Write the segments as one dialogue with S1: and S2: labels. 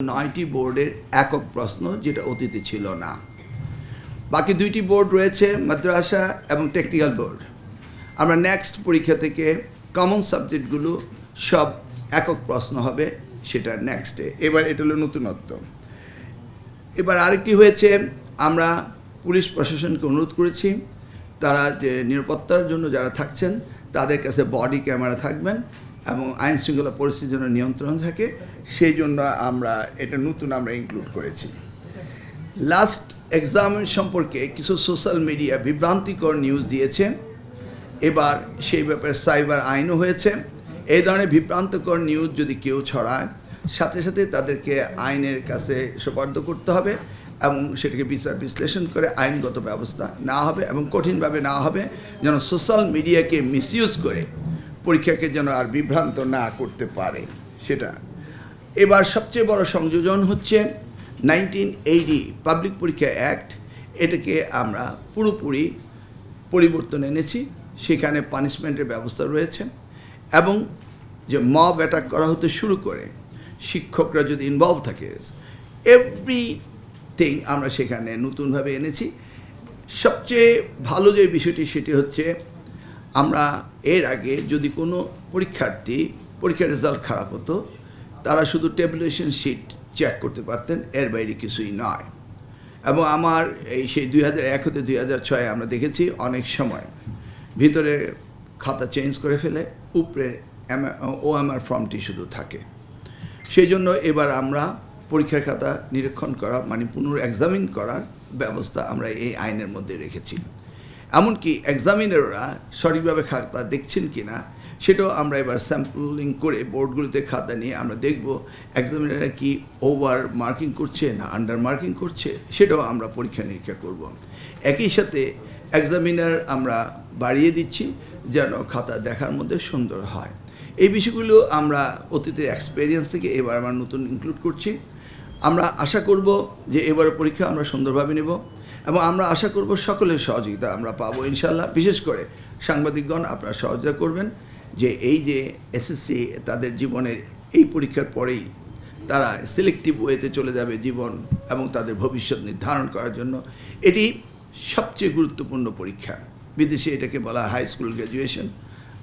S1: 9টি বোর্ডের একক প্রশ্ন, যেটা অতীতে ছিল না। বাকি 2টি বোর্ড রয়েছে, মাদ্রাসা এবং টেকনিক্যাল বোর্ড। আমরা নেক্সট পরীক্ষা থেকে কমন সাবজেক্টগুলো সব একক প্রশ্ন হবে, সেটা নেক্সটে। এবার এটা হলো নতুনত্ব। এবার আরেকটি হয়েছে, আমরা পুলিশ প্রশাসনকে অনুরোধ করেছি তারা যে নিরাপত্তার জন্য যারা থাকছেন তাদের কাছে বডি ক্যামেরা থাকবেন এবং আইন শৃঙ্খলা পরিস্থিতির জন্য নিয়ন্ত্রণ থাকে, সেই জন্য আমরা এটা নতুন ইনক্লুড করেছি। লাস্ট এক্সামের সম্পর্কে কিছু সোশ্যাল মিডিয়া বিভ্রান্তিকর নিউজ দিয়েছে, এবার সেই ব্যাপারে সাইবার আইনও হয়েছে। এই ধরনের বিভ্রান্তকর নিউজ যদি কেউ ছড়ায়, সাথে সাথে তাদেরকে আইনের কাছে সোপর্দ করতে হবে এবং সেটাকে বিচার বিশ্লেষণ করে আইনগত ব্যবস্থা নেওয়া হবে এবং কঠিনভাবে নেওয়া হবে, যেন সোশ্যাল মিডিয়াকে মিসইউজ করে পরীক্ষাকে যেন আর বিভ্রান্ত না করতে পারে সেটা। এবার সবচেয়ে বড় সংযোজন হচ্ছে 1980 পাবলিক পরীক্ষা অ্যাক্ট। এটাকে আমরা পুরোপুরি পরিবর্তন এনেছি, সেখানে পানিশমেন্টের ব্যবস্থা রয়েছে এবং যে মব অ্যাটাক করা হতে শুরু করে শিক্ষকরা যদি ইনভলভ থাকে, এভরিথিং আমরা সেখানে নতুনভাবে এনেছি। সবচেয়ে ভালো যে বিষয়টি সেটি হচ্ছে, আমরা এর আগে যদি কোনো পরীক্ষার রেজাল্ট খারাপ হতো, তারা শুধু ট্যাবুলেশন শিট চেক করতে পারতেন, এর বাইরে কিছুই নয়। এবং আমার সেই 2001 হতে 2006 আমরা দেখেছি অনেক সময় ভিতরে খাতা চেঞ্জ করে ফেলে, উপরে OMR ফর্মটি শুধু থাকে। সেই জন্য এবার আমরা পরীক্ষার খাতা নিরীক্ষণ করা পুনর এক্সামিন করার ব্যবস্থা আমরা এই আইনের মধ্যে রেখেছি। এমনকি এক্সামিনাররা সঠিকভাবে খাতা দেখছেন কি না সেটাও আমরা এবার স্যাম্পলিং করে বোর্ডগুলোতে খাতা নিয়ে আমরা দেখব এক্সামিনাররা কি ওভার মার্কিং করছে না আন্ডার মার্কিং করছে, সেটাও আমরা পরীক্ষা নিরীক্ষা করব। একই সাথে এক্সামিনার আমরা বাড়িয়ে দিচ্ছি যেন খাতা দেখার মধ্যে সুন্দর হয়। এই বিষয়গুলো আমরা অতীতের এক্সপেরিয়েন্স থেকে এবার আমরা নতুন ইনক্লুড করছি। আমরা আশা করব যে এবারের পরীক্ষা আমরা সুন্দরভাবে নেব এবং আমরা আশা করব সকলের সহযোগিতা আমরা পাবো ইনশাল্লাহ। বিশেষ করে সাংবাদিকগণ আপনারা সহযোগিতা করবেন, যে এই যে SSC তাদের জীবনের এই পরীক্ষার পরেই তারা সিলেক্টিভ ওয়েতে চলে যাবে জীবন এবং তাদের ভবিষ্যৎ নির্ধারণ করার জন্য। এটি সবচেয়ে গুরুত্বপূর্ণ পরীক্ষা। বিদেশে এটাকে বলা হাই স্কুল গ্র্যাজুয়েশন,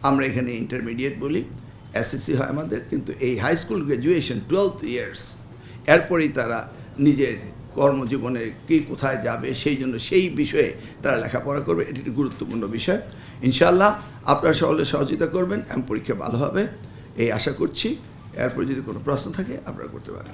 S1: আমরা এখানে ইন্টারমিডিয়েট বলি। SSC হয় আমাদের, কিন্তু এই হাই স্কুল গ্র্যাজুয়েশন 12 ইয়ার্স, এরপরেই তারা নিজের কর্মজীবনে কে কোথায় যাবে সেই জন্য সেই বিষয়ে তারা লেখাপড়া করবে। এটি একটি গুরুত্বপূর্ণ বিষয়। ইনশাআল্লাহ আপনারা সকলে সহযোগিতা করবেন এবং পরীক্ষা ভালো হবে এই আশা করছি। এরপরে যদি কোনো প্রশ্ন থাকে আপনারা করতে পারেন।